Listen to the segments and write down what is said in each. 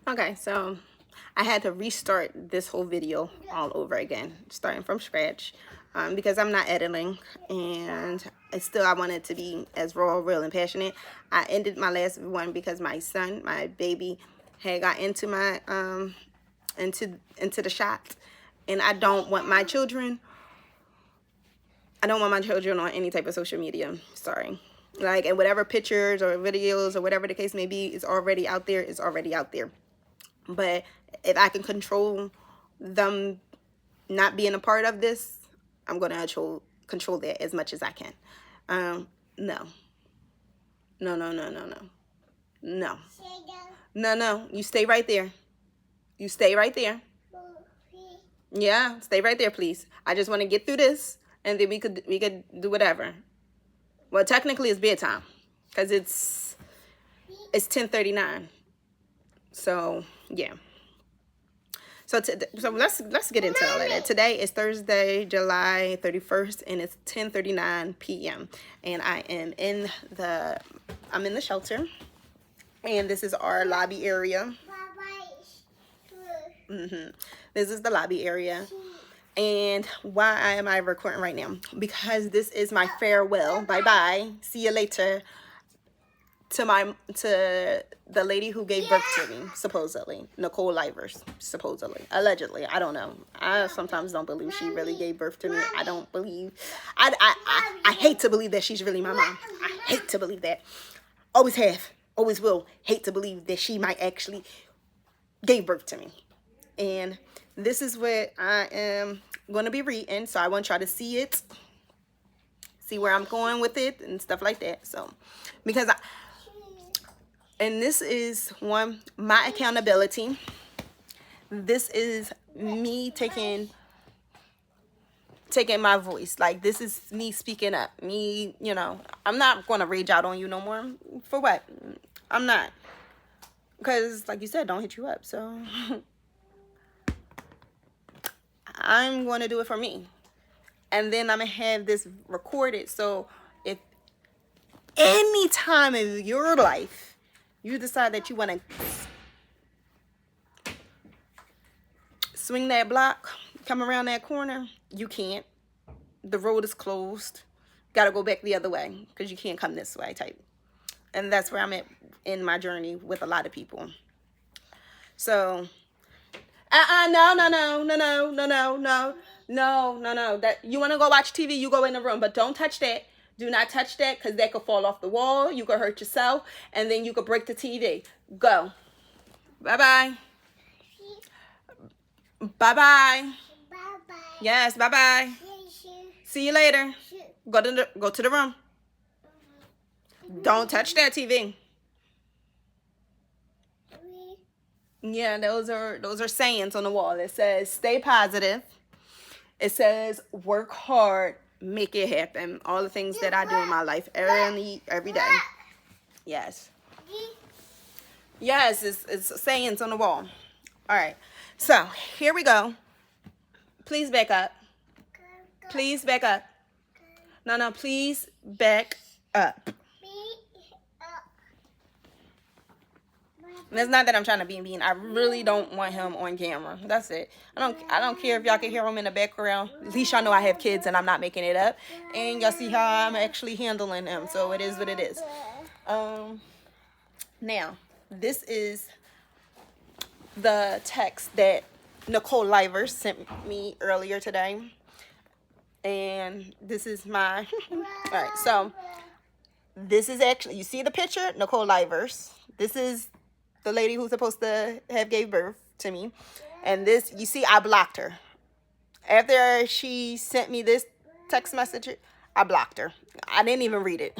Okay, so I had to restart this whole video all over again, starting from scratch, because I'm not editing, and I want it to be as raw, real, and passionate. I ended my last one because my son, my baby, had got into my into the shot, and I don't want my children. I don't want my children on any type of social media. Sorry. Like, and whatever pictures or videos or whatever the case may be is already out there. It's already out there. But if I can control them not being a part of this, I'm going to control that as much as I can. No. No, no, no, no, no. No. No, no. You stay right there. You stay right there. Yeah, stay right there, please. I just want to get through this, and then we could do whatever. Well, technically it's bedtime, because it's 10:39. So yeah. So let's get into all of it. Today is Thursday, July 31st, and it's 10:39 p.m. And I'm in the shelter, and this is our lobby area. This is the lobby area. And why am I recording right now? Because this is my farewell. Bye-bye. See you later. To the lady who gave birth to me, supposedly. Nicole Livers, supposedly. Allegedly. I don't know. I sometimes don't believe she really gave birth to me. I don't believe. I hate to believe that she's really my mom. I hate to believe that. Always have. Always will. Hate to believe that she might actually gave birth to me. And this is what I am going to be reading. So I want y'all to see it. See where I'm going with it and stuff like that. So, because and this is my accountability. This is me taking my voice. Like, this is me speaking up. Me, I'm not going to rage out on you no more. For what? I'm not. Because, like you said, don't hit you up. So, I'm going to do it for me. And then I'm going to have this recorded. So, if any time in your life you decide that you want to swing that block, come around that corner, you can't. The road is closed. Got to go back the other way because you can't come this way type. And that's where I'm at in my journey with a lot of people. So, no. That you want to go watch TV, you go in the room, but don't touch that. Do not touch that, because that could fall off the wall. You could hurt yourself, and then you could break the TV. Go. Bye-bye. Bye-bye. Yes, bye-bye. See you later. Go to the room. Don't touch that TV. Yeah, those are sayings on the wall. It says, stay positive. It says, work hard, make it happen. All the things that I do in my life every day. Yes. Yes, it's sayings on the wall. All right. So, here we go. Please back up. Please back up. No, please back up. And it's not that I'm trying to be mean. I really don't want him on camera. That's it. I don't care if y'all can hear him in the background. At least y'all know I have kids and I'm not making it up. And y'all see how I'm actually handling them. So it is what it is. Now, this is the text that Nicole Livers sent me earlier today. And this is my... All right, so this is actually... You see the picture? Nicole Livers. This is the lady who's supposed to have gave birth to me. And this, you see, I blocked her. After she sent me this text message, I blocked her. I didn't even read it.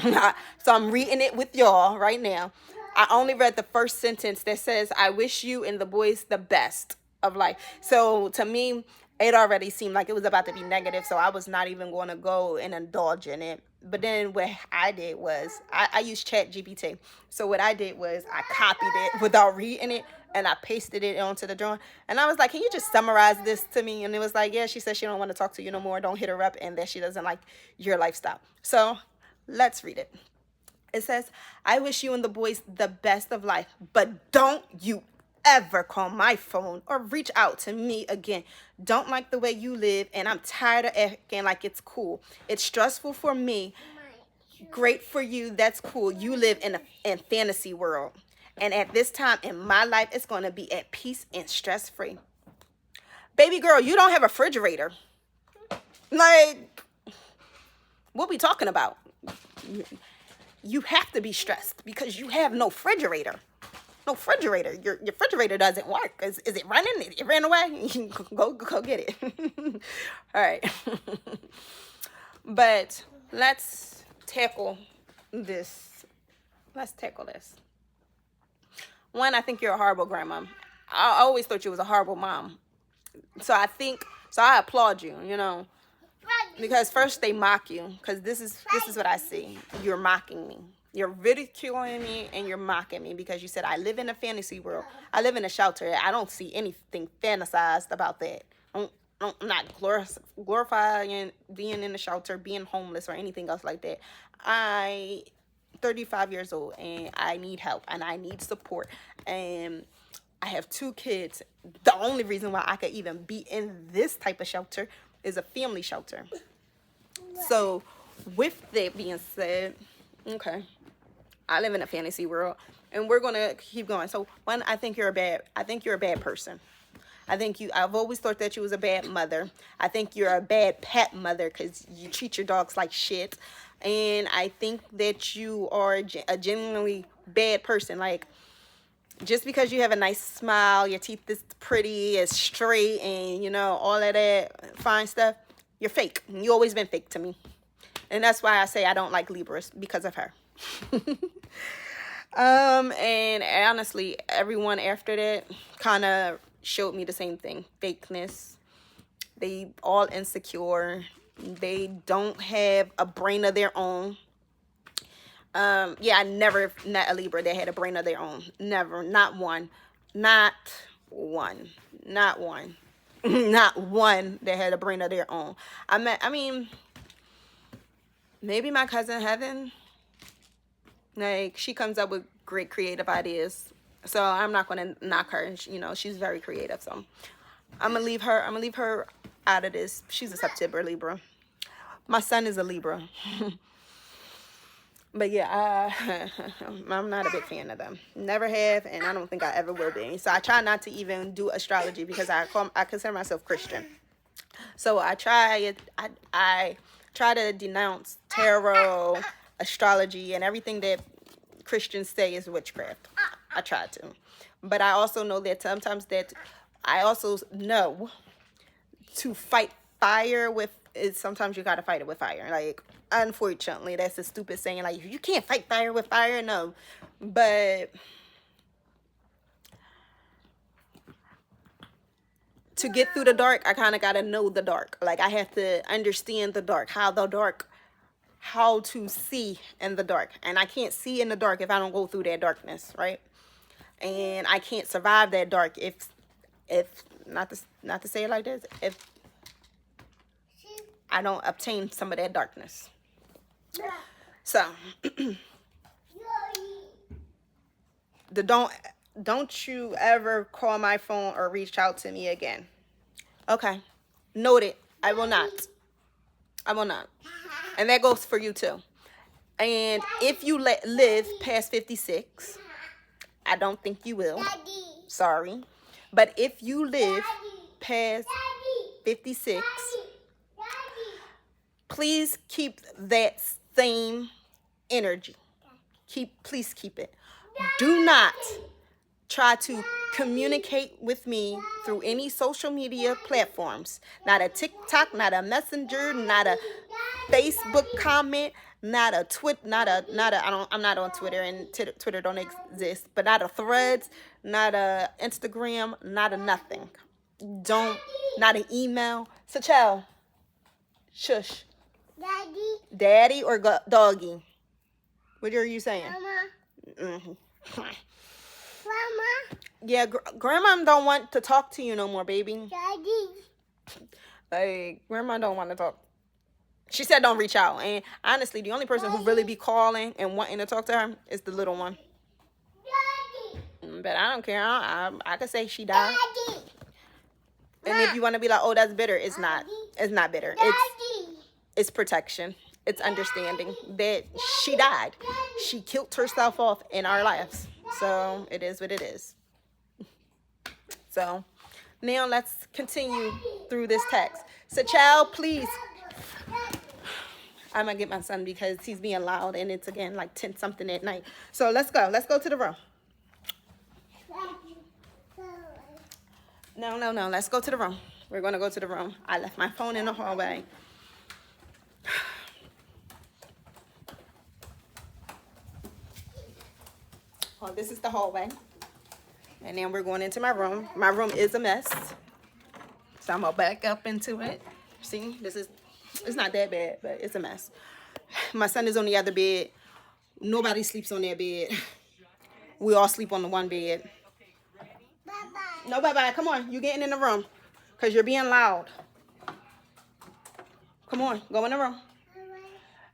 So I'm reading it with y'all right now. I only read the first sentence that says, I wish you and the boys the best of life. So to me, it already seemed like it was about to be negative. So I was not even going to go and indulge in it. But then what I did was, I used ChatGPT. So what I did was I copied it without reading it, and I pasted it onto the drawing. And I was like, can you just summarize this to me? And it was like, yeah, she said she don't want to talk to you no more. Don't hit her up, and that she doesn't like your lifestyle. So let's read it. It says, I wish you and the boys the best of life, but don't you ever call my phone or reach out to me again. Don't like the way you live, and I'm tired of acting like it's cool. It's stressful for me. Great for you. That's cool. You live in a fantasy world. And at this time in my life, it's going to be at peace and stress-free. Baby girl, you don't have a refrigerator. Like, what we talking about? You have to be stressed because you have no refrigerator. No refrigerator. Your refrigerator doesn't work. Is it running? It ran away? Go get it. All right. But let's tackle this. Let's tackle this. One, I think you're a horrible grandma. I always thought you was a horrible mom. So I applaud you, you know. Because first they mock you. Because this is what I see. You're mocking me. You're ridiculing me and you're mocking me because you said I live in a fantasy world. I live in a shelter. I don't see anything fantasized about that. I'm not glorifying being in a shelter, being homeless, or anything else like that. I'm 35 years old and I need help and I need support. And I have 2 kids. The only reason why I could even be in this type of shelter is a family shelter. So with that being said, okay, I live in a fantasy world and we're going to keep going. So one, I think you're a bad person. I've always thought that you was a bad mother. I think you're a bad pet mother because you treat your dogs like shit. And I think that you are a genuinely bad person. Like, just because you have a nice smile, your teeth is pretty, it's straight, and, you know, all of that fine stuff, you're fake. You always been fake to me. And that's why I say I don't like Libras, because of her. And honestly, everyone after that kind of showed me the same thing. Fakeness. They all insecure. They don't have a brain of their own. Yeah, I never met a Libra that had a brain of their own. Never. Not one. Not one. Not one. Not one that had a brain of their own. Maybe my cousin Heaven. Like, she comes up with great creative ideas. So I'm not going to knock her. You know, she's very creative. So I'm going to leave her out of this. She's a September Libra. My son is a Libra. But yeah, I'm not a big fan of them. Never have, and I don't think I ever will be. So I try not to even do astrology because I consider myself Christian. So I try to denounce tarot, astrology, and everything that Christians say is witchcraft. I try to. But I also know that sometimes to fight fire with is sometimes you gotta fight it with fire. Like, unfortunately, that's a stupid saying. Like, you can't fight fire with fire. No, but to get through the dark, I kind of gotta know the dark. Like, I have to understand the dark, how to see in the dark. And I can't see in the dark if I don't go through that darkness, right? And I can't survive that dark if not to say it like this, if I don't obtain some of that darkness. So don't you ever call my phone or reach out to me again. Okay, noted. I will not. And that goes for you too. And if you live past 56, I don't think you will. Sorry. But if you live past 56, please keep that same energy. Please keep it. Do not try to communicate with me through any social media platforms. Not a TikTok, not a Messenger, not a Facebook comment, not a I'm not on Twitter, and Twitter don't exist, but not a Threads, not a Instagram, not a nothing. Not an email. So, child, shush. Daddy or doggy? What are you saying? Mama. Mama. Yeah, grandma don't want to talk to you no more, baby. Daddy. Like, grandma don't want to talk. She said don't reach out. And honestly, the only person who really be calling and wanting to talk to her is the little one. Daddy. but I don't care. I could say she died. And if you want to be like, oh, that's bitter, it's not. It's not bitter. It's protection. It's understanding that she died. She killed herself off in our lives. So it is what it is. So now let's continue through this text. So, child, please. I'm going to get my son because he's being loud and it's, again, like 10 something at night. So let's go. Let's go to the room. No. Let's go to the room. We're going to go to the room. I left my phone in the hallway. Oh, this is the hallway. And then we're going into my room. My room is a mess. So I'm going to back up into it. See, it's not that bad, but it's a mess. My son is on the other bed. Nobody sleeps on their bed. We all sleep on the one bed. Bye-bye. No, bye-bye. Come on. You getting in the room because you're being loud. Come on. Go in the room.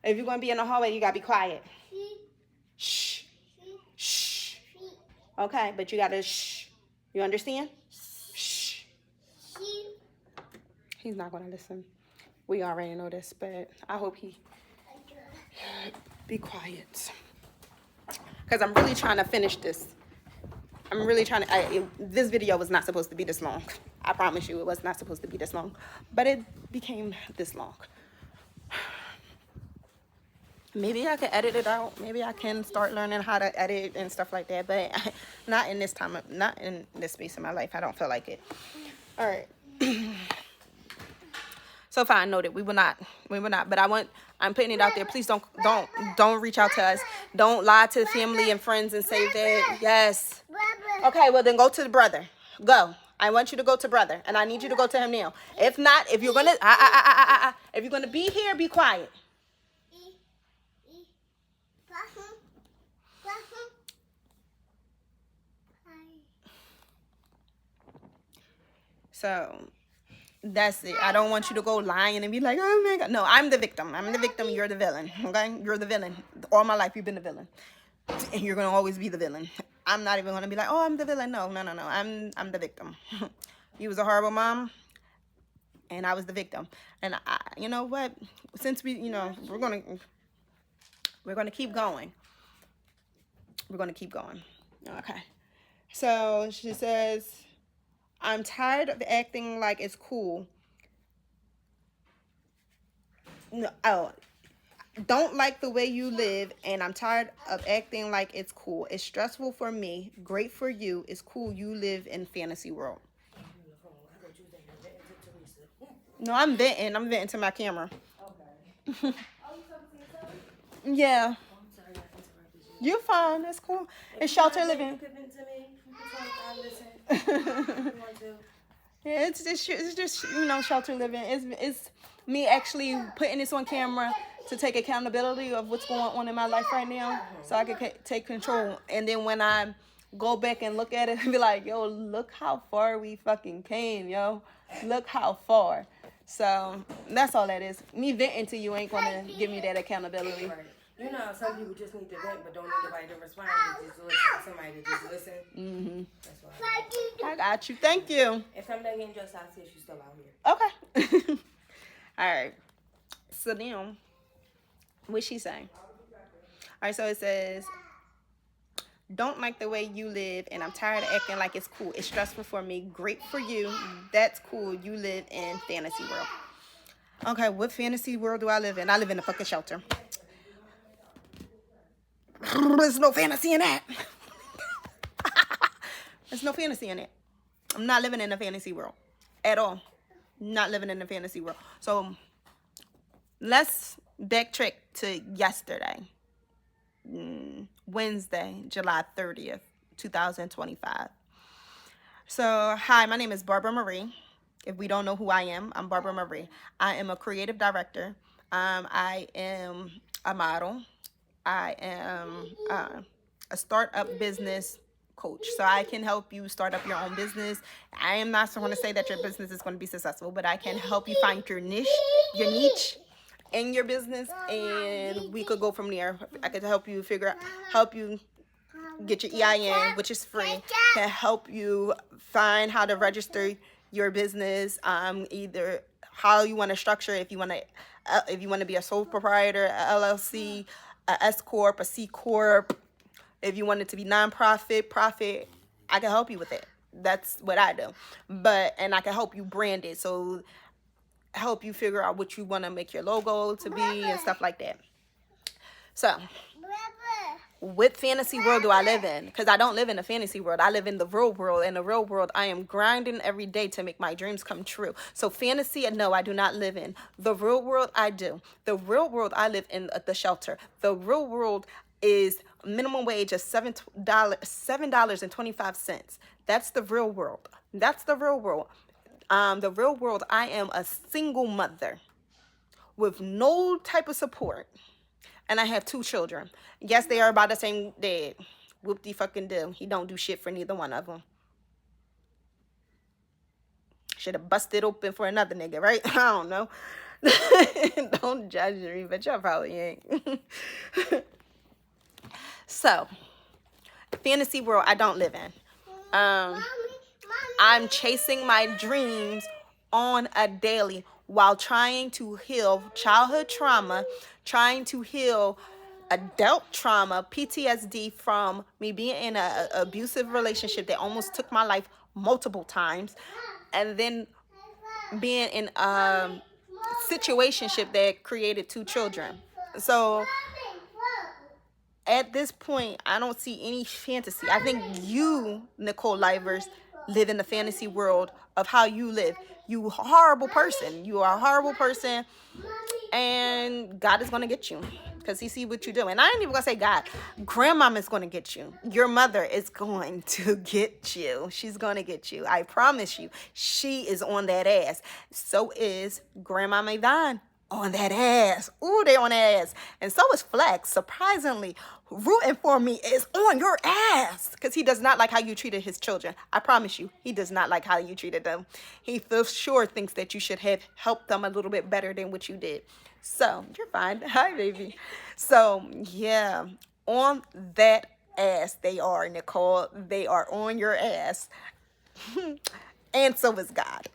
If you're going to be in the hallway, you got to be quiet. Shh. Shh. Okay, but you got to shh. You understand? Shh. He's not going to listen. We already know this, but I hope he be quiet. Because I'm really trying to finish this. I'm really trying to... this video was not supposed to be this long. I promise you it was not supposed to be this long. But it became this long. Maybe I can edit it out. Maybe I can start learning how to edit and stuff like that. But not in this time. Not in this space of my life. I don't feel like it. All right. So far, I know that we will not. But I'm putting it out there. Please don't reach out to us. Don't lie to the family and friends and say that. Yes. Okay, well then go to the brother. Go. I want you to go to brother, and I need you to go to him now. If not, if you're gonna if you're gonna be here, be quiet. So that's it. I don't want you to go lying and be like, oh my God. No, I'm the victim. I'm the victim. You're the villain. Okay? You're the villain. All my life, you've been the villain. And you're going to always be the villain. I'm not even going to be like, oh, I'm the villain. No. I'm the victim. You was a horrible mom. And I was the victim. And you know what? Since we're going to keep going. We're going to keep going. Okay. So she says, I'm tired of acting like it's cool. No, don't like the way you live, and I'm tired of acting like it's cool. It's stressful for me. Great for you. It's cool. You live in fantasy world. No, I'm venting. I'm venting to my camera. Okay. Yeah. You're fine. That's cool. It's shelter living. Yeah, it's just shelter living. It's me actually putting this on camera to take accountability of what's going on in my life right now, so I can take control. And then when I go back and look at it, and be like, yo, look how far we fucking came, yo. Look how far. So that's all that is. Me venting to you ain't gonna give me that accountability. You know, some people just need to vent, but don't need nobody to respond. Just listen. Somebody to just listen. Mm-hmm. That's why. I got you. Thank you. If I'm not getting dressed, I'll see if she's still out here. Okay. All right. So now, what's she saying? All right, so it says, don't like the way you live, and I'm tired of acting like it's cool. It's stressful for me. Great for you. That's cool. You live in fantasy world. Okay, what fantasy world do I live in? I live in a fucking shelter. There's no fantasy in that. There's no fantasy in it. I'm not living in a fantasy world at all. Not living in a fantasy world. So let's backtrack to yesterday, Wednesday, July 30th, 2025. So, hi, my name is Barbara Marie. If we don't know who I am, I'm Barbara Marie. I am a creative director. I am a model. I am a startup business coach. So I can help you start up your own business. I am not going to say that your business is going to be successful, but I can help you find your niche in your business, and we could go from there. I could help you get your EIN, which is free, can help you find how to register your business, either how you want to structure it, if you want to be a sole proprietor, a LLC, a S corp, a C corp, if you want it to be nonprofit, profit, I can help you with it. That's what I do. And I can help you brand it, so help you figure out what you want to make your logo to be and stuff like that. So what fantasy world do I live in? Because I don't live in a fantasy world. I live in the real world. In the real world, I am grinding every day to make my dreams come true. So fantasy, no, I do not live in. The real world, I do. The real world, I live in the shelter. The real world is minimum wage of $7.25. That's the real world. That's the real world. The real world, I am a single mother with no type of support. And I have 2 children. Yes, they are about the same dad. Whoop-de-fucking-do. He don't do shit for neither one of them. Should have busted open for another nigga, right? I don't know. Don't judge me, but y'all probably ain't. So, fantasy world I don't live in. I'm chasing my dreams on a daily while trying to heal childhood trauma, trying to heal adult trauma, PTSD from me being in an abusive relationship that almost took my life multiple times, and then being in a situationship that created 2 children. So at this point, I don't see any fantasy. I think you, Nicole Livers, live in the fantasy world of how you live. You horrible person. You are a horrible person, and God is going to get you because he see what you do. And I ain't even going to say God. Grandmama is going to get you. Your mother is going to get you. She's going to get you. I promise you. She is on that ass. So is Grandmama Yvonne on that ass. Ooh, they on that ass. And so is Flex. Surprisingly, rooting for me is on your ass because he does not like how you treated his children. I promise you, he does not like how you treated them. He for sure thinks that you should have helped them a little bit better than what you did. So you're fine. Hi, baby. So yeah, on that ass they are, Nicole. They are on your ass. And so is God.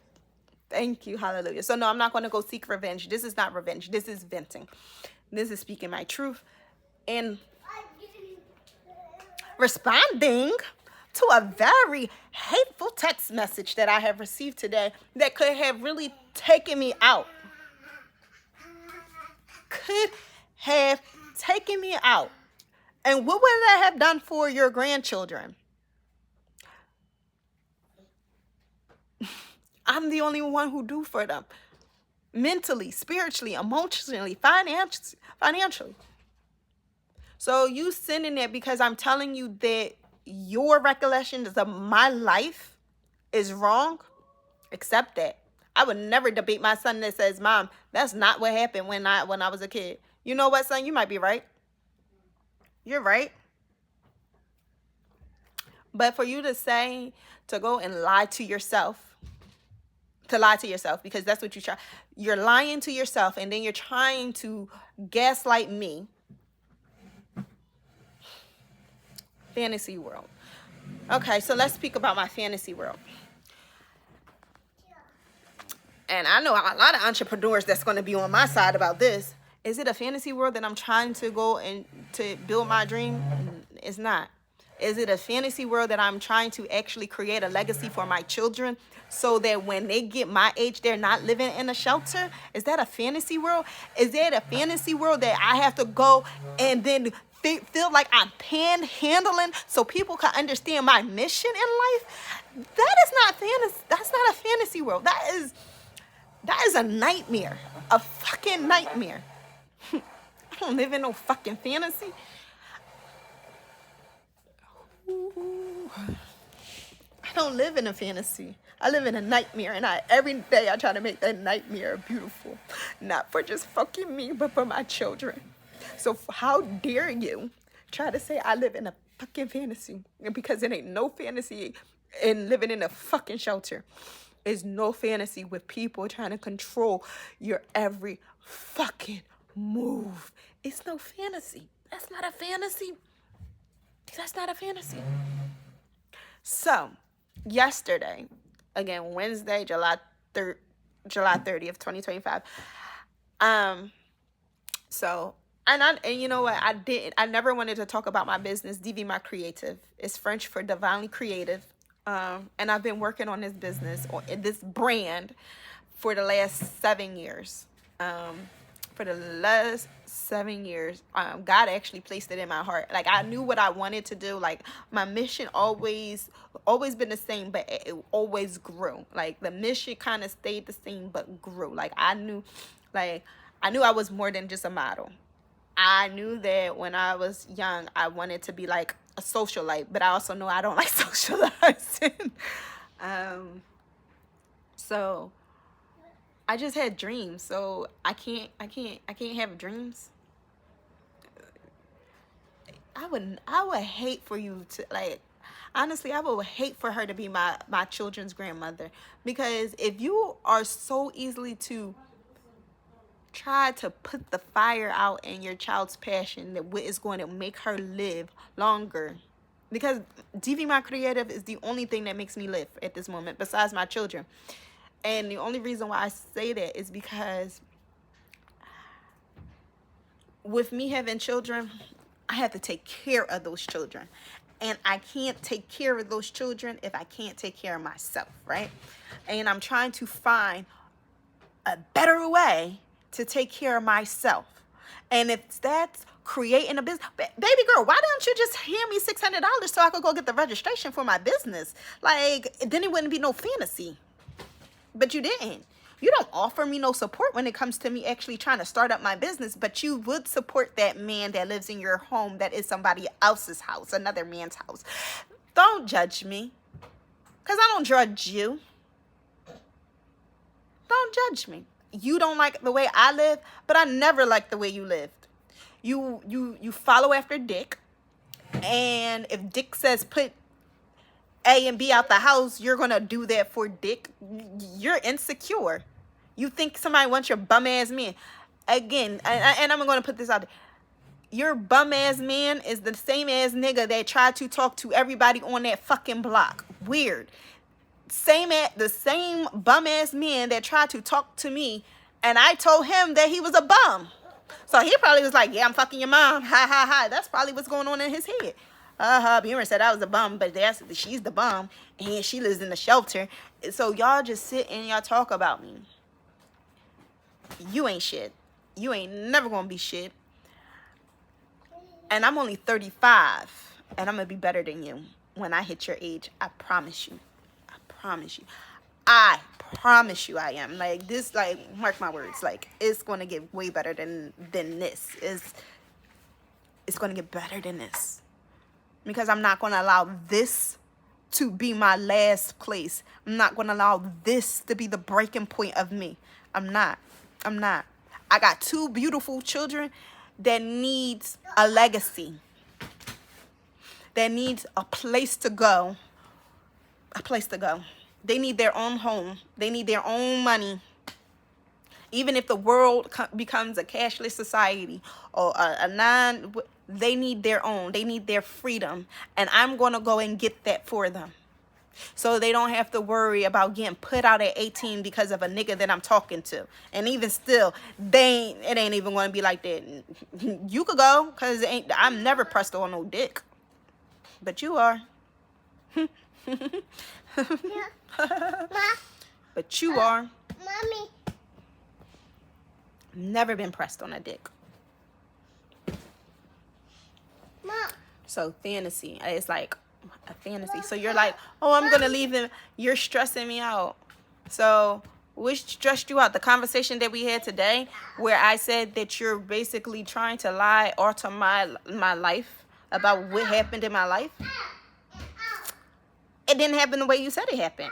Thank you. Hallelujah. So no, I'm not going to go seek revenge. This is not revenge. This is venting. This is speaking my truth and responding to a very hateful text message that I have received today that could have really taken me out. Could have taken me out. And what would that have done for your grandchildren? I'm the only one who do for them. Mentally, spiritually, emotionally, financially. So you sending it because I'm telling you that your recollections of my life is wrong? Accept that. I would never debate my son that says, Mom, that's not what happened when I was a kid. You know what, son? You might be right. You're right. But for you to say, to go and lie to yourself, because that's what you try. You're lying to yourself, and then you're trying to gaslight me. Fantasy world. Okay, so let's speak about my fantasy world. And I know a lot of entrepreneurs that's going to be on my side about this. Is it a fantasy world that I'm trying to go and to build my dream? It's not. Is it a fantasy world that I'm trying to actually create a legacy for my children so that when they get my age, they're not living in a shelter? Is that a fantasy world? Is it a fantasy world that I have to go and then feel like I'm panhandling so people can understand my mission in life? That is not fantasy. That's not a fantasy world. That is a nightmare. A fucking nightmare. I don't live in no fucking fantasy. Ooh. I don't live in a fantasy. I live in a nightmare, and every day I try to make that nightmare beautiful. Not for just fucking me, but for my children. So how dare you try to say I live in a fucking fantasy? Because it ain't no fantasy in living in a fucking shelter. There's no fantasy with people trying to control your every fucking move. It's no fantasy. That's not a fantasy. That's not a fantasy. So, yesterday, again, Wednesday, July 30th, 2025. So, and you know what? I never wanted to talk about my business, DV Creative. It's French for divinely creative. And I've been working on this business or this brand for the last 7 years. For the last 7 years, God actually placed it in my heart. Like, I knew what I wanted to do. Like, my mission always been the same, but it always grew. Like, the mission kind of stayed the same but grew. Like, I knew I was more than just a model. I knew that when I was young, I wanted to be like a socialite, but I also know I don't like socializing. So I just had dreams. So I can't have dreams. I would hate for you to, like, honestly, I would hate for her to be my children's grandmother, because if you are so easily to try to put the fire out in your child's passion, that what is going to make her live longer, because DV Creative is the only thing that makes me live at this moment besides my children. And the only reason why I say that is because with me having children, I have to take care of those children, and I can't take care of those children if I can't take care of myself, right? And I'm trying to find a better way to take care of myself. And if that's creating a business, baby girl, why don't you just hand me $600 so I could go get the registration for my business? Like, then it wouldn't be no fantasy. But you didn't. You don't offer me no support when it comes to me actually trying to start up my business, but you would support that man that lives in your home that is somebody else's house, another man's house. Don't judge me, because I don't judge you. Don't judge me. You don't like the way I live, but I never liked the way you lived. You follow after Dick, and if Dick says put A and B out the house, you're gonna do that for Dick. You're insecure. You think somebody wants your bum ass man. Again, and I'm gonna put this out there. Your bum ass man is the same ass nigga that tried to talk to everybody on that fucking block. Weird. The same bum ass man that tried to talk to me, and I told him that he was a bum. So he probably was like, yeah, I'm fucking your mom. Ha ha ha. That's probably what's going on in his head. Bummer said I was a bum, but she's the bum, and she lives in the shelter. So y'all just sit and y'all talk about me. You ain't shit. You ain't never gonna be shit. And I'm only 35, and I'm gonna be better than you when I hit your age. I promise you. I promise you. I promise you I am. Like, this, like, mark my words. Like, it's gonna get way better than this. It's gonna get better than this. Because I'm not gonna allow this to be my last place. I'm not gonna allow this to be the breaking point of me. I'm not. I got 2 beautiful children that needs a legacy. That needs a place to go. A place to go. They need their own home. They need their own money. Even if the world becomes a cashless society or they need their own. They need their freedom. And I'm going to go and get that for them. So they don't have to worry about getting put out at 18 because of a nigga that I'm talking to. And even still, it ain't even going to be like that. You could go, because I'm never pressed on no dick. But you are. But you are. Mommy. Never been pressed on a dick. Mom. So fantasy, it's like a fantasy. So you're like, oh, I'm gonna leave him. You're stressing me out. So which stressed you out? The conversation that we had today, where I said that you're basically trying to lie or to my life about what happened in my life. It didn't happen the way you said it happened.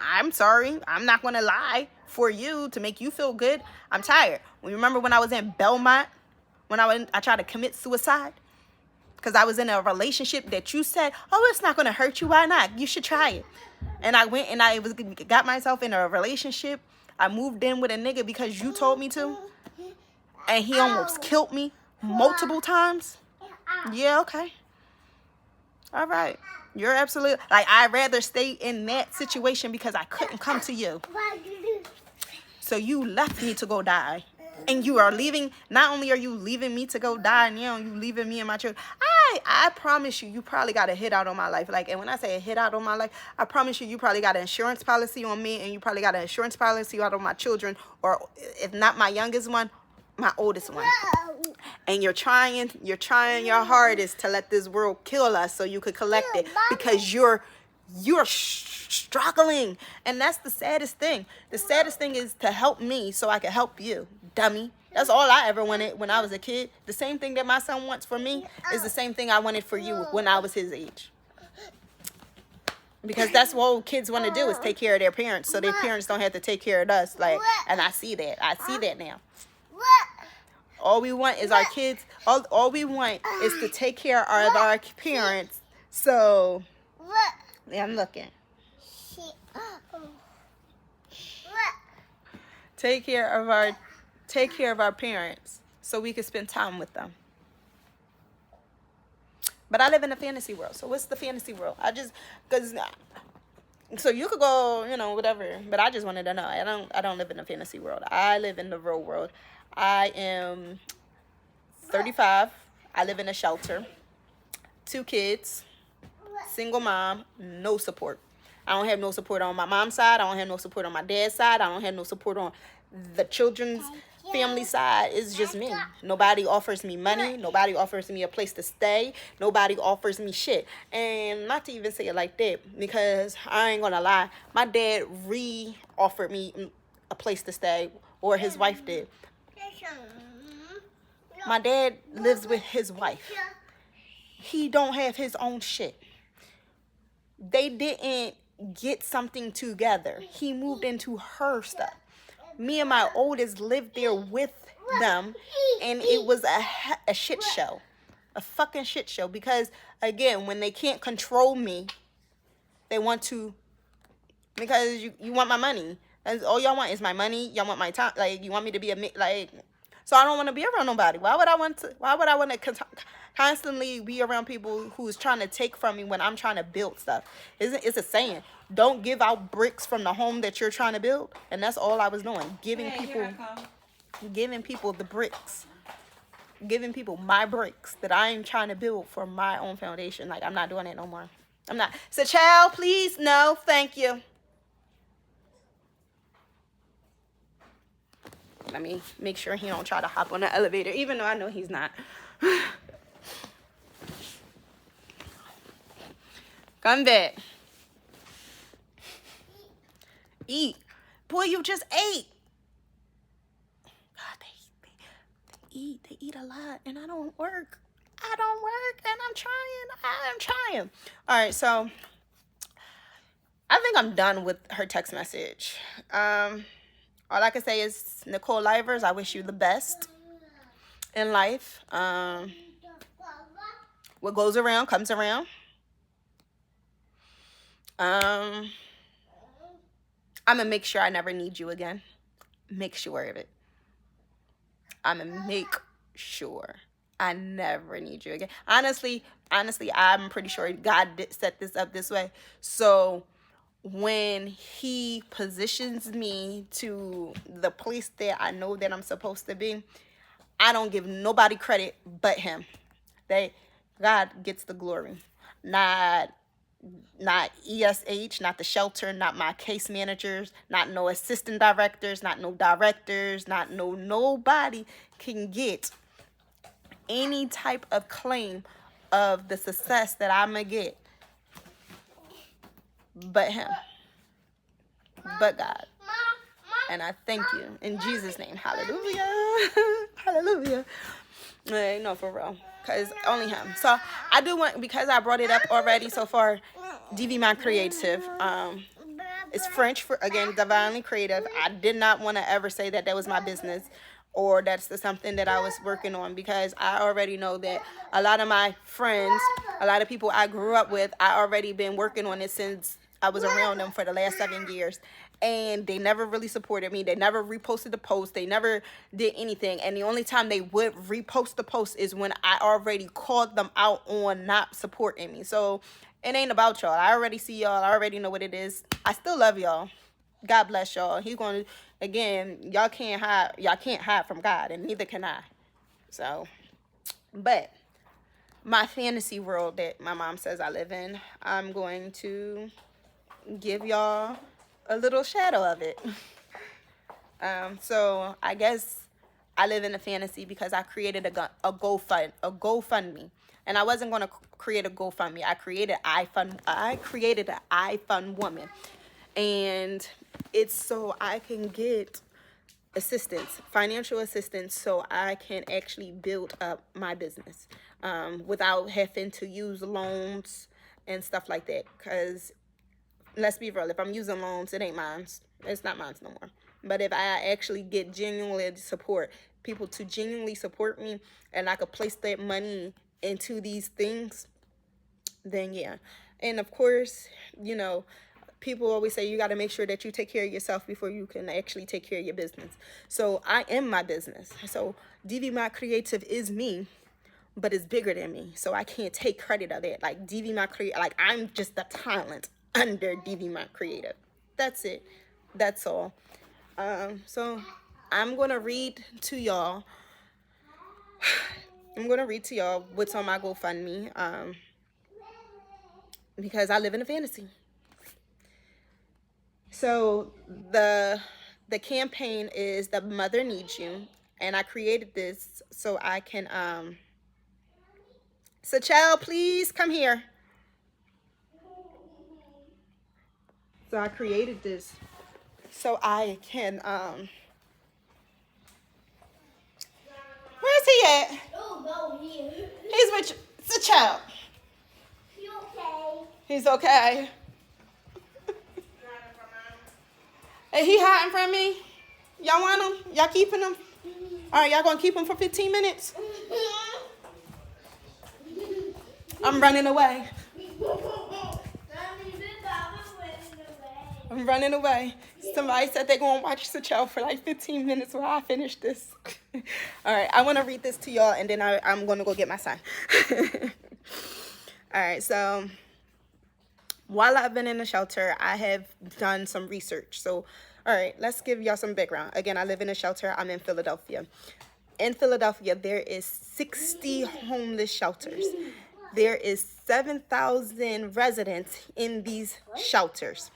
I'm sorry. I'm not gonna lie for you to make you feel good. I'm tired. Remember when I was in Belmont, when I tried to commit suicide? Because I was in a relationship that you said, oh, it's not going to hurt you. Why not? You should try it. And I went and got myself in a relationship. I moved in with a nigga because you told me to. And he almost killed me multiple times. Yeah, okay. All right. You're absolutely, like, I'd rather stay in that situation because I couldn't come to you. So you left me to go die. And you are leaving, not only are you leaving me to go die now, you leaving me and my children. I promise you, you probably got a hit out on my life. Like, and when I say a hit out on my life, I promise you, you probably got an insurance policy on me, and you probably got an insurance policy out on my children, or if not my youngest one, my oldest one. And you're trying your hardest to let this world kill us so you could collect it, because you're struggling. And that's the saddest thing. The saddest thing is to help me so I can help you, dummy. That's all I ever wanted when I was a kid. The same thing that my son wants for me is the same thing I wanted for you when I was his age. Because that's what kids want to do, is take care of their parents, so their parents don't have to take care of us. Like, and I see that now. All we want is our kids. All we want is to take care of our parents. So, yeah, I'm looking. Take care of our parents so we can spend time with them. But I live in a fantasy world. So what's the fantasy world? So you could go, whatever. But I just wanted to know. I don't live in a fantasy world. I live in the real world. I am 35. I live in a shelter. 2 kids. Single mom. No support. I don't have no support on my mom's side. I don't have no support on my dad's side. I don't have no support on the children's family side. It's just me. Nobody offers me money. Nobody offers me a place to stay. Nobody offers me shit. And not to even say it like that, because I ain't gonna lie, my dad offered me a place to stay, or his wife did. My dad lives with his wife. He don't have his own shit. They didn't get something together. He moved into her stuff. Me and my oldest lived there with them, and it was a shit show. A fucking shit show. Because, again, when they can't control me, they want to, because you want my money. That's all y'all want is my money. Y'all want my time. Like, you want me to be so I don't want to be around nobody. Why would I want to constantly be around people who's trying to take from me when I'm trying to build stuff? It's a saying, don't give out bricks from the home that you're trying to build. And that's all I was doing, giving people the bricks, giving people my bricks that I am trying to build for my own foundation. Like, I'm not doing it no more. I'm not. So, child, please, no, thank you. Let me make sure he don't try to hop on the elevator, even though I know he's not. Come back. Eat. Boy, you just ate. God, they eat a lot, and I don't work. And I'm trying. All right, so I think I'm done with her text message. All I can say is, Nicole Livers, I wish you the best in life. What goes around comes around. I'm going to make sure I never need you again. Make sure of it. I'm going to make sure I never need you again. Honestly, I'm pretty sure God did set this up this way. So when he positions me to the place that I know that I'm supposed to be, I don't give nobody credit but him. God gets the glory. Not ESH, not the shelter, not my case managers, not no assistant directors, not no directors, nobody can get any type of claim of the success that I'm going to get but him, but God. And I thank you in Jesus' name. Hallelujah. Hallelujah. No, for real. Because only him. So I do want, because I brought it up already so far, DV Creative. It's French for, again, Divinely Creative. I did not want to ever say that was my business, or that's something that I was working on, because I already know that a lot of my friends, a lot of people I grew up with, I already been working on it since I was around them for the last 7 years, and they never really supported me. They never reposted the post. They never did anything. And the only time they would repost the post is when I already called them out on not supporting me. So it ain't about y'all. I already see y'all. I already know what it is. I still love y'all. God bless y'all. He's going to, again, y'all can't hide from God, and neither can I. So, but my fantasy world that my mom says I live in, I'm going to give y'all a little shadow of it. So I guess I live in a fantasy because I created a GoFundMe, and I wasn't going to create a GoFundMe. I created an iFund Woman, and it's so I can get financial assistance, so I can actually build up my business without having to use loans and stuff like that. Because let's be real, if I'm using loans, it ain't mine. It's not mine no more. But if I actually get people to genuinely support me, and I could place that money into these things, then yeah. And of course, you know, people always say you got to make sure that you take care of yourself before you can actually take care of your business. So I am my business. So DV My Creative is me, but it's bigger than me. So I can't take credit of it. Like DV My Creative, like I'm just the talent under DV My Creative. That's it. That's all. So I'm going to read to y'all. What's on my GoFundMe. Because I live in a fantasy. So the campaign is The Mother Needs You, and I created this so I can Sachel, please come here. So I created this so I can where's he at? Oh, no, here. He's with Sachel. You okay? He's okay. Hey, he hiding from me? Y'all want him? Y'all keeping him? All right, y'all gonna keep him for 15 minutes? I'm running away. I'm running away. Somebody said they're gonna watch Sachel for like 15 minutes while I finish this. All right, I wanna read this to y'all, and then I'm gonna go get my son. All right, so while I've been in the shelter, I have done some research. So, all right, let's give y'all some background. Again, I live in a shelter. I'm in Philadelphia. In Philadelphia, there is 60 homeless shelters. There is 7,000 residents in these shelters.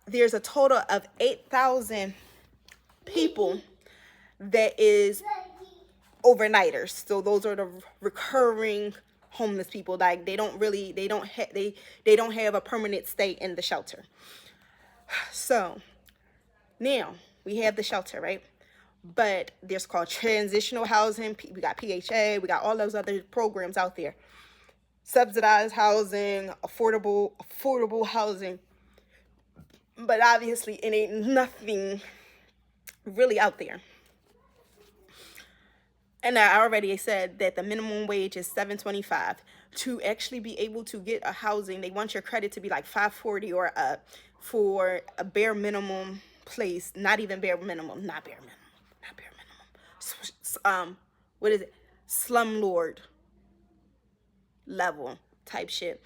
There's a total of 8,000 people that is overnighters. So those are the recurring homeless people. Like they don't have a permanent stay in the shelter. So now we have the shelter, right? But there's called transitional housing. We got PHA. We got all those other programs out there. Subsidized housing, affordable housing. But obviously it ain't nothing really out there. And I already said that the minimum wage is $7.25. To actually be able to get a housing, they want your credit to be like $540 or up for a bare minimum place. Not bare minimum. What is it? Slumlord level type shit.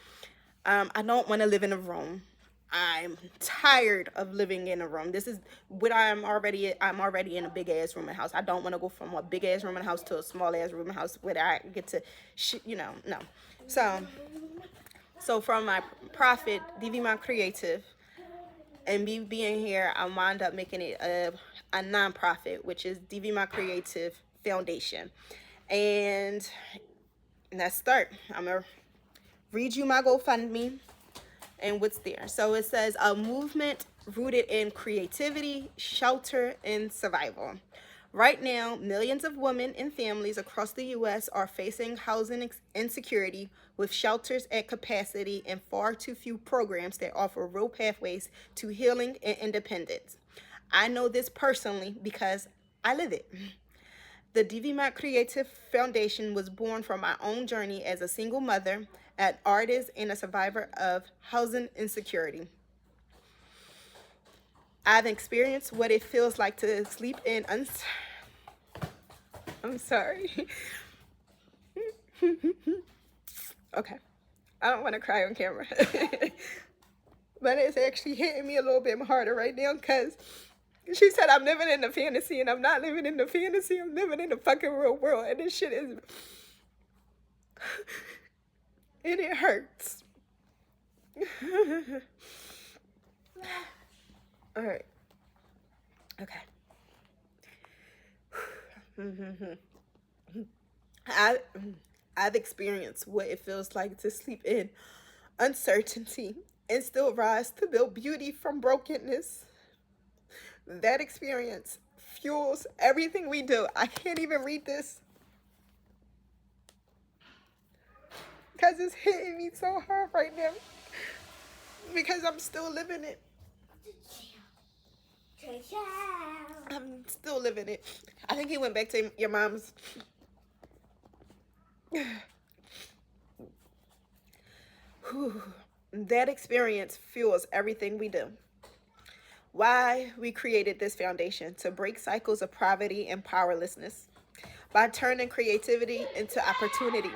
I don't want to live in a room. I'm tired of living in a room. This is what I'm already in a big ass room and house. I don't want to go from a big ass room and house to a small ass room and house where I get to no. So from my profit, DV My Creative, and me being here, I wound up making it a nonprofit, which is DV My Creative Foundation. And let's start. I'm gonna read you my GoFundMe and what's there. So it says, a movement rooted in creativity, shelter, and survival. Right now, millions of women and families across the U.S. are facing housing insecurity, with shelters at capacity and far too few programs that offer real pathways to healing and independence. I know this personally because I live it. The DVMAT Creative Foundation was born from my own journey as a single mother, an artist, and a survivor of housing insecurity. I've experienced what it feels like to sleep in I'm sorry. Okay. I don't want to cry on camera. But it's actually hitting me a little bit harder right now because she said I'm living in the fantasy, and I'm not living in the fantasy. I'm living in the fucking real world, and this shit is... and it hurts. All right. Okay. I've experienced what it feels like to sleep in uncertainty and still rise to build beauty from brokenness. That experience fuels everything we do. I can't even read this because it's hitting me so hard right now because I'm still living it. I'm still living it. I think he went back to your mom's. That experience fuels everything we do. Why we created this foundation: to break cycles of poverty and powerlessness by turning creativity into opportunity.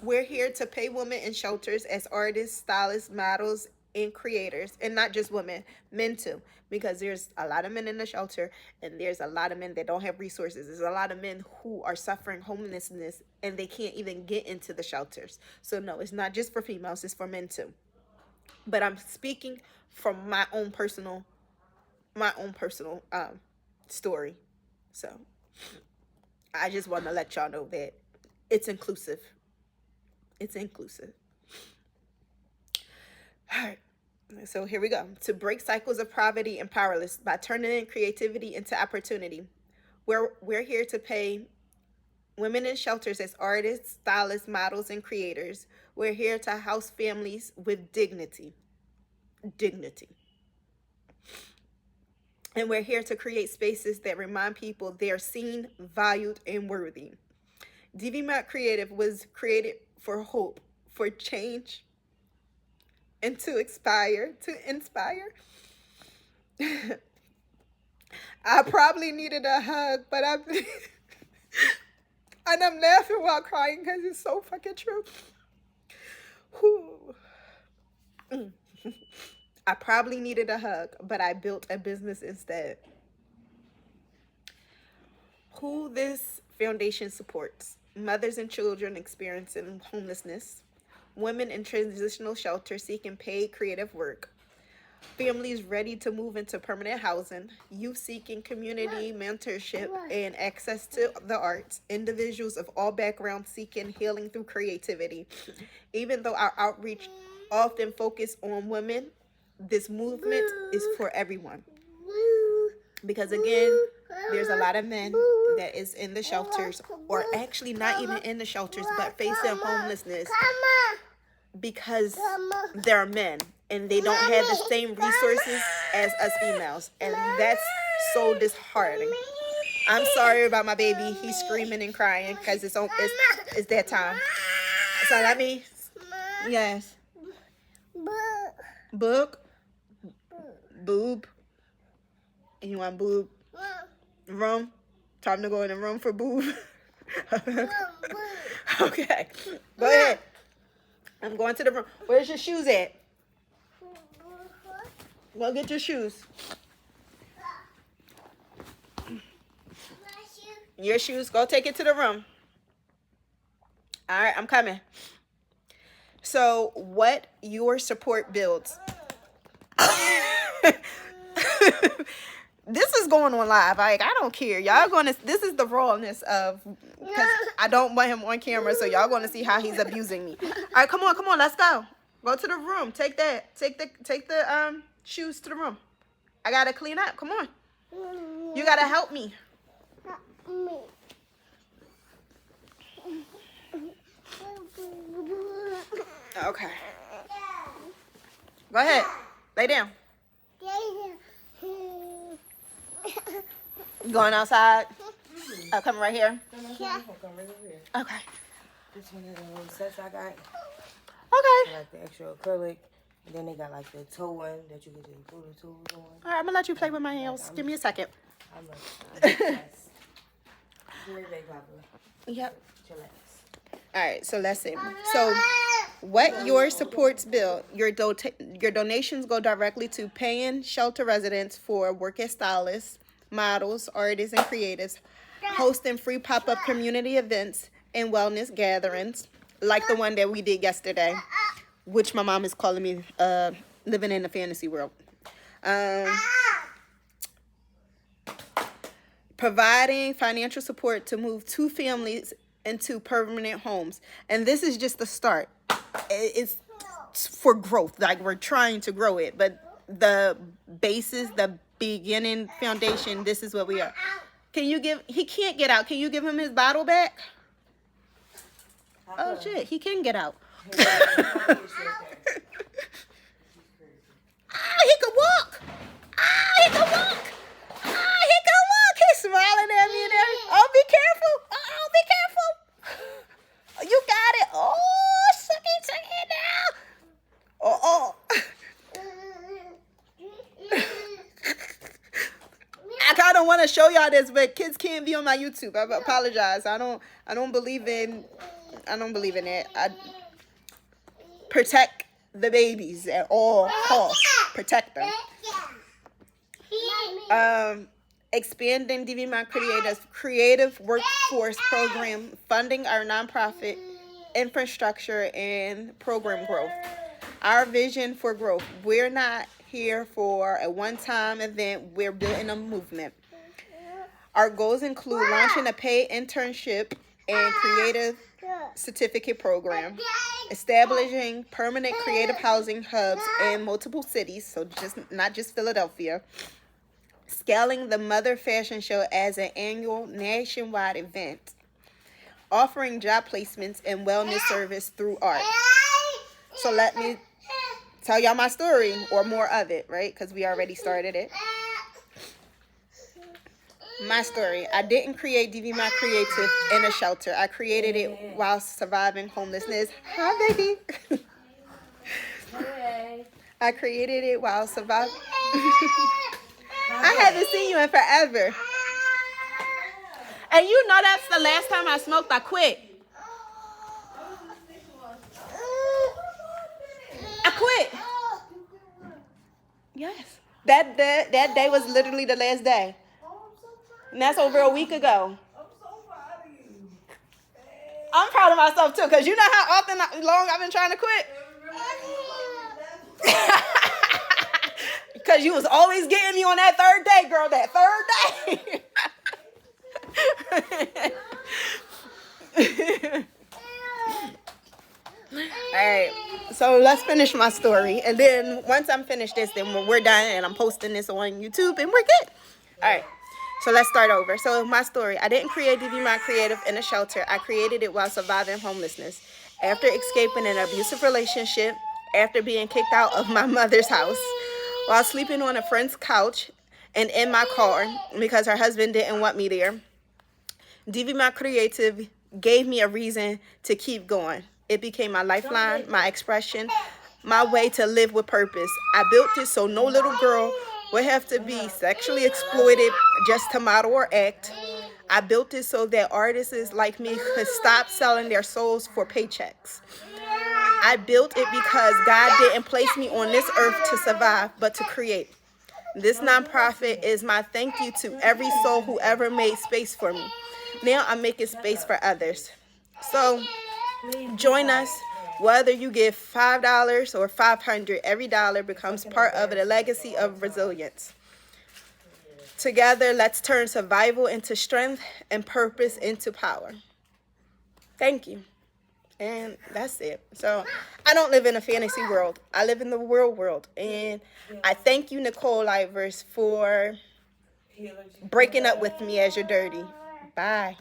We're here to pay women in shelters as artists, stylists, models, and creators, and not just women, men too, because there's a lot of men in the shelter, and there's a lot of men that don't have resources. There's a lot of men who are suffering homelessness, and they can't even get into the shelters. So no, it's not just for females, it's for men too. But I'm speaking from my own personal story. So I just want to let y'all know that it's inclusive. It's inclusive. All right. So here we go. To break cycles of poverty and powerless by turning in creativity into opportunity. We're here to pay women in shelters as artists, stylists, models, and creators. We're here to house families with dignity. Dignity. And we're here to create spaces that remind people they're seen, valued, and worthy. DVMAT Creative was created for hope, for change, and to inspire. I probably needed a hug, but and I'm laughing while crying because it's so fucking true. I probably needed a hug, but I built a business instead. Who this foundation supports: mothers and children experiencing homelessness, women in transitional shelter seeking paid creative work, families ready to move into permanent housing, youth seeking community mentorship and access to the arts, individuals of all backgrounds seeking healing through creativity. Even though our outreach often focuses on women, this movement is for everyone. Because again, there's a lot of men that is in the shelters, or actually not even in the shelters, but facing homelessness because they're men and they don't have the same resources as us females, and that's so disheartening. I'm sorry about my baby. He's screaming and crying because it's that time. So let me. Yes. Book. Boob. You want boob? Room. Time to go in the room for boob. Okay. Go ahead. I'm going to the room. Where's your shoes at? Go get your shoes. Your shoes. Go take it to the room. All right, I'm coming. So, what your support builds. This is going on live. Like, I don't care. Y'all gonna, this is the rawness of, because I don't want him on camera, so y'all gonna see how he's abusing me. All right, come on, let's go. Go to the room. Take the shoes to the room. I gotta clean up. Come on. You gotta help me. Okay. Go ahead. Lay down. Going outside? Oh, come right here. No, this one come right over here. Okay. This one is the little sets I got. Okay. Like the extra acrylic. And then they got like the toe one that you can just glue the tools on. All right, I'm gonna let you play with my nails. Give me a second. I'm like, yes. Very big, Papa. Yep. Chillax. All right, so let's see. So, what your supports build, your donations go directly to paying shelter residents for work as stylists, models, artists, and creatives, hosting free pop-up community events and wellness gatherings, like the one that we did yesterday, which my mom is calling me living in a fantasy world. Providing financial support to move 2 families into permanent homes. And this is just the start. It's for growth. Like, we're trying to grow it. But the basis, the beginning foundation, this is what we are. He can't get out. Can you give him his bottle back? Oh, shit. He can get out. He can walk. He can walk. He can walk. He's smiling at me and everything. Oh, be careful. Oh, be careful. You got it. Oh, suck it now. Oh. I kind of want to show y'all this, but kids can't be on my YouTube. I apologize. I don't believe in it. I protect the babies at all costs. Protect them. Expanding DV Creative's creative workforce program, funding our nonprofit infrastructure and program growth. Our vision for growth. We're not here for a one-time event. We're building a movement. Our goals include launching a paid internship and creative certificate program, establishing permanent creative housing hubs in multiple cities, so not just Philadelphia, scaling the Mother Fashion Show as an annual nationwide event, offering job placements and wellness service through art. So let me tell y'all my story, or more of it, right? Because we already started it. My story. I didn't create DV My Creative in a shelter. I created it while surviving homelessness. Hi, baby. Hey. I created it while surviving. I haven't seen you in forever. And you know that's the last time I smoked. I quit. I quit. Yes. That day was literally the last day. And that's over a week ago. I'm proud of myself too, because you know how long I've been trying to quit? Because you was always getting me on that third day, girl, that third day. All right, so let's finish my story. And then once I'm finished this, then we're done and I'm posting this on YouTube and we're good. All right. So let's start over. So my story. I didn't create DV My Creative in a shelter. I created it while surviving homelessness. After escaping an abusive relationship, after being kicked out of my mother's house, while sleeping on a friend's couch and in my car because her husband didn't want me there, DV My Creative gave me a reason to keep going. It became my lifeline, my expression, my way to live with purpose. I built it so no little girl would have to be sexually exploited just to model or act. I built it so that artists like me could stop selling their souls for paychecks. I built it because God didn't place me on this earth to survive, but to create. This nonprofit is my thank you to every soul who ever made space for me. Now I'm making space for others. So join us. Whether you give $5 or $500, every dollar becomes part of the legacy of resilience. Together, let's turn survival into strength and purpose into power. Thank you. And that's it. So I don't live in a fantasy world. I live in the real world. And I thank you, Nicole Ivers, for breaking up with me as you're dirty. Bye.